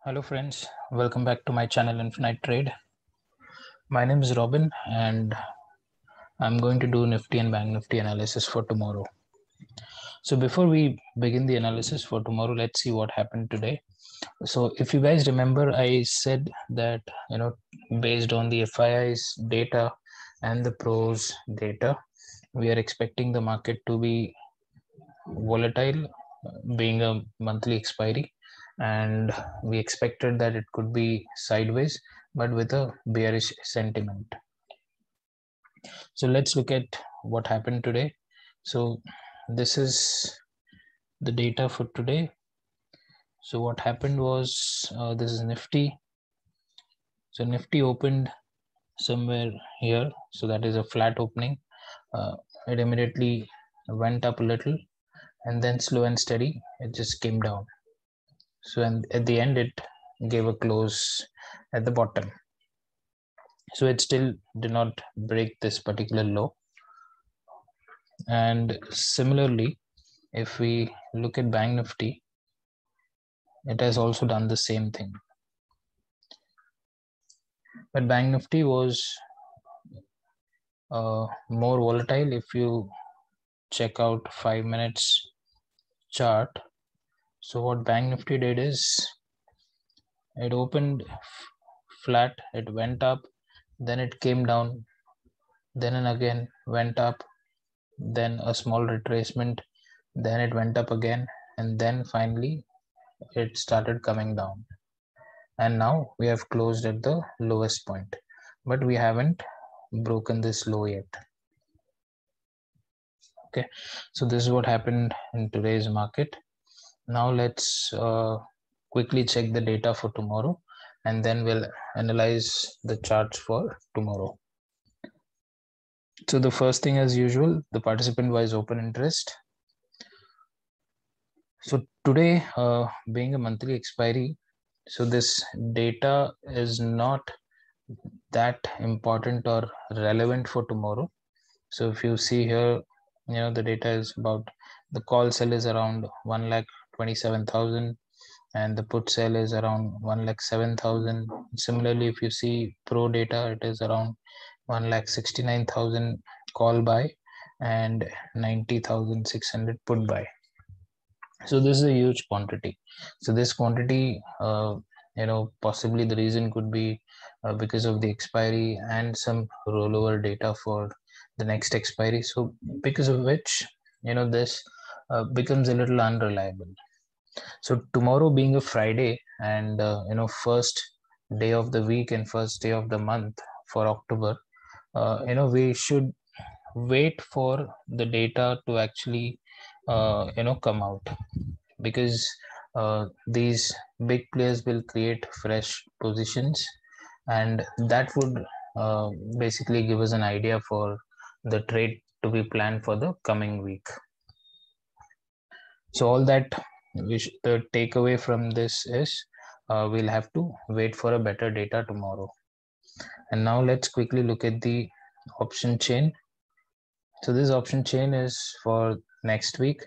Hello friends, welcome back to my channel Infinite Trade. My name is Robin and I'm going to do Nifty and Bank Nifty analysis for tomorrow. So before we begin the analysis for tomorrow, let's see what happened today. So if you guys remember, I said that, based on the FII's data and the pros data, we are expecting the market to be volatile, being a monthly expiry, and we expected that it could be sideways but with a bearish sentiment. So let's look at what happened today. So this is the data for today. So what happened was, this is Nifty. So Nifty opened somewhere here, so that is a flat opening. It immediately went up a little, and then slow and steady it just came down. So and at the end it gave a close at the bottom. So it still did not break this particular low. And similarly, if we look at Bank Nifty, it has also done the same thing. But Bank Nifty was more volatile. If you check out 5 minutes chart, so what Bank Nifty did is it opened flat, it went up, then it came down, then and again went up, then a small retracement, then it went up again, and then finally it started coming down. And now we have closed at the lowest point, but we haven't broken this low yet. Okay, so this is what happened in today's market. Now let's quickly check the data for tomorrow, and then we'll analyze the charts for tomorrow. So the first thing, as usual, the participant wise open interest. So today, being a monthly expiry, so this data is not that important or relevant for tomorrow. So if you see here, the data is about, the call sell is around 1,27,000 and the put sell is around 1,07,000. Similarly, if you see pro data, it is around 1,69,000 call buy and 90,600 put buy. So this is a huge quantity. So this quantity, possibly the reason could be because of the expiry and some rollover data for the next expiry. So because of which, this becomes a little unreliable. So tomorrow being a Friday and, first day of the week and first day of the month for October, we should wait for the data to actually, come out, because these big players will create fresh positions, and that would basically give us an idea for the trade to be planned for the coming week. So all that the takeaway from this is, we'll have to wait for a better data tomorrow. And now let's quickly look at the option chain. So this option chain is for next week.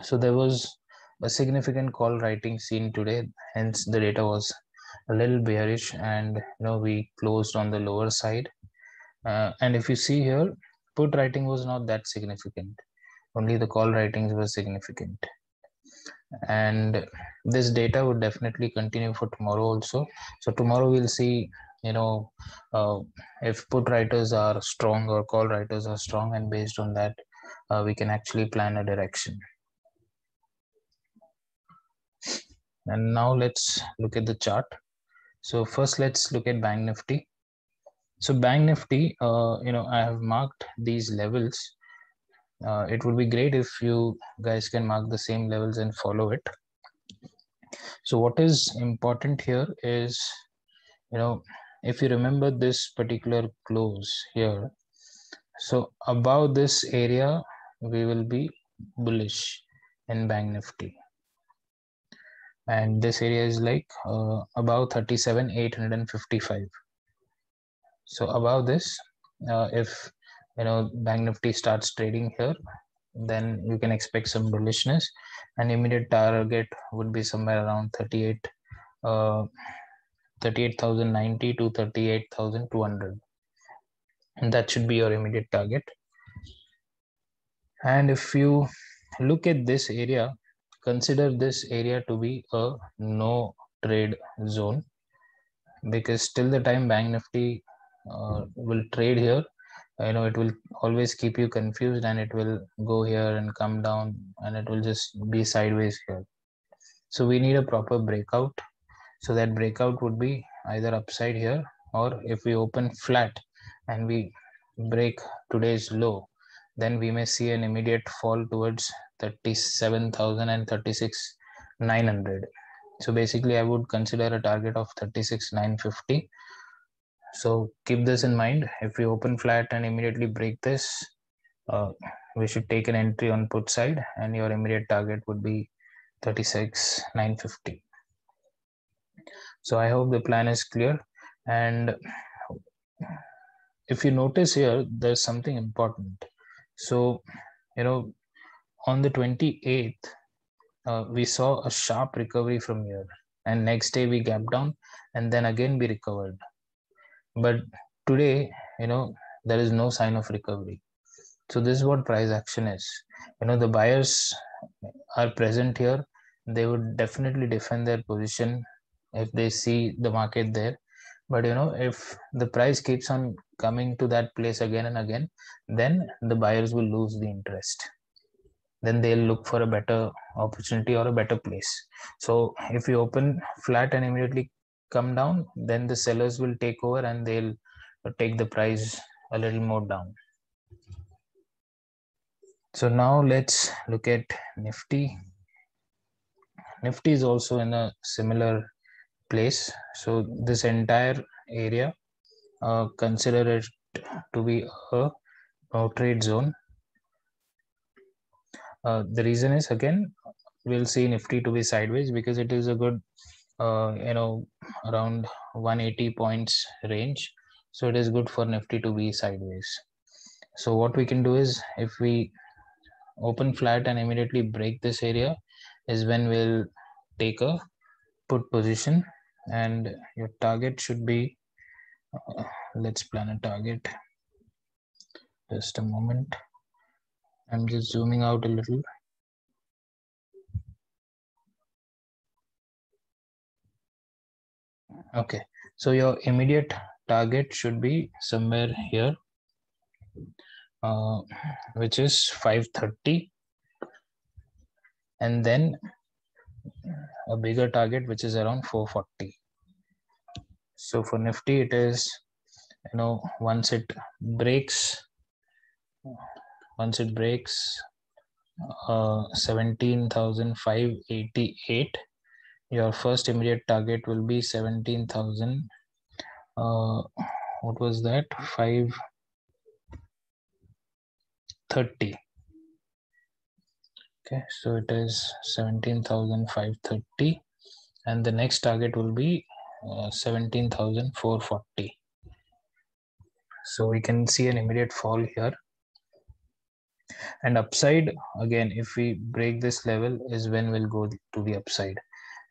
So there was a significant call writing seen today, hence the data was a little bearish, and we closed on the lower side. And if you see here, put writing was not that significant, only the call writings were significant. And this data would definitely continue for tomorrow also. So tomorrow we'll see, if put writers are strong or call writers are strong, and based on that we can actually plan a direction. And now let's look at the chart. So first let's look at Bank Nifty. So Bank Nifty, I have marked these levels. It would be great if you guys can mark the same levels and follow it. So what is important here is, if you remember this particular close here, so above this area we will be bullish in Bank Nifty, and this area is like above 37,855. So above this, if Bank Nifty starts trading here, then you can expect some bullishness, and immediate target would be somewhere around 38 38,090 to 38,200, and that should be your immediate target. And if you look at this area, consider this area to be a no trade zone, because till the time Bank Nifty will trade here, it will always keep you confused, and it will go here and come down, and it will just be sideways here. So we need a proper breakout. So that breakout would be either upside here, or if we open flat and we break today's low, then we may see an immediate fall towards 37,000 and 36,900. So basically I would consider a target of 36,950. So keep this in mind. If we open flat and immediately break this, we should take an entry on put side, and your immediate target would be 36,950. So I hope the plan is clear. And if you notice here, there's something important. So, on the 28th, we saw a sharp recovery from here, and next day we gapped down, and then again we recovered. But today, there is no sign of recovery. So this is what price action is. The buyers are present here. They would definitely defend their position if they see the market there. But if the price keeps on coming to that place again and again, then the buyers will lose the interest. Then they'll look for a better opportunity or a better place. So if you open flat and immediately come down, then the sellers will take over, and they'll take the price a little more down. So now let's look at Nifty. Nifty is also in a similar place. So this entire area, consider it to be a no trade zone. The reason is, again, we'll see Nifty to be sideways because it is a good around 180 points range. So it is good for Nifty to be sideways. So what we can do is, if we open flat and immediately break this area, is when we'll take a put position, and your target should be, let's plan a target. Just a moment. I'm just zooming out a little. Okay, so your immediate target should be somewhere here, which is 530, and then a bigger target which is around 440. So for Nifty, it is, once it breaks 17,588, your first immediate target will be 17,000. What was that? 530. Okay, so it is 17,530, and the next target will be 17,440. So we can see an immediate fall here. And upside, again, if we break this level, is when we'll go to the upside.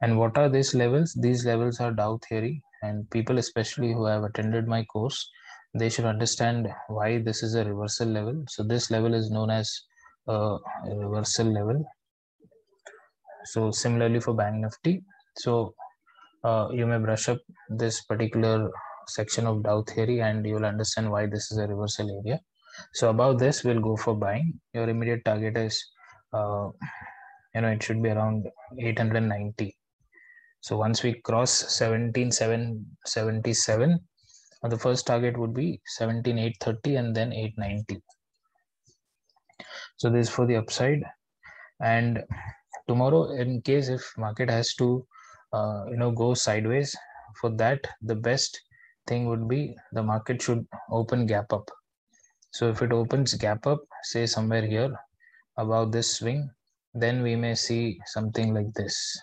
And what are these levels? These levels are Dow theory, and people especially who have attended my course, they should understand why this is a reversal level. So this level is known as a reversal level. So similarly for Bank Nifty, so you may brush up this particular section of Dow theory, and you'll understand why this is a reversal area. So above this, we'll go for buying. Your immediate target is, it should be around 890. So once we cross 17,777, the first target would be 17,830, and then 890. So this is for the upside. And tomorrow, in case if market has to go sideways, for that the best thing would be the market should open gap up. So if it opens gap up, say somewhere here above this swing, then we may see something like this.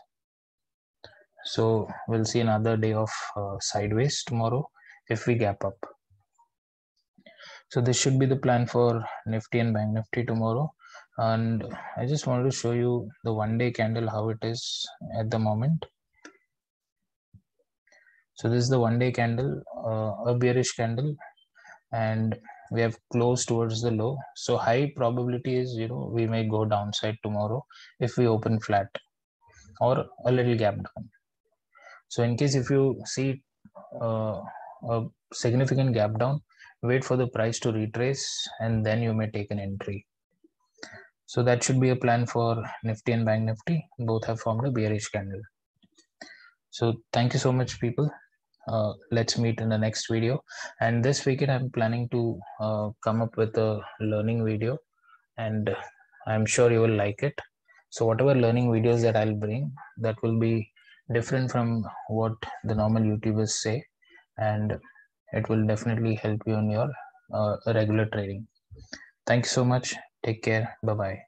So we'll see another day of sideways tomorrow if we gap up. So this should be the plan for Nifty and Bank Nifty tomorrow. And I just wanted to show you the 1-day candle, how it is at the moment. So this is the 1 day candle, a bearish candle, and we have closed towards the low. So high probability is, we may go downside tomorrow if we open flat or a little gap down. So in case if you see a significant gap down, wait for the price to retrace and then you may take an entry. So that should be a plan for Nifty and Bank Nifty. Both have formed a bearish candle. So thank you so much, people. Let's meet in the next video. And this weekend I'm planning to come up with a learning video, and I'm sure you will like it. So whatever learning videos that I'll bring, that will be different from what the normal YouTubers say, and it will definitely help you in your regular trading. Thank you so much. Take care. Bye-bye.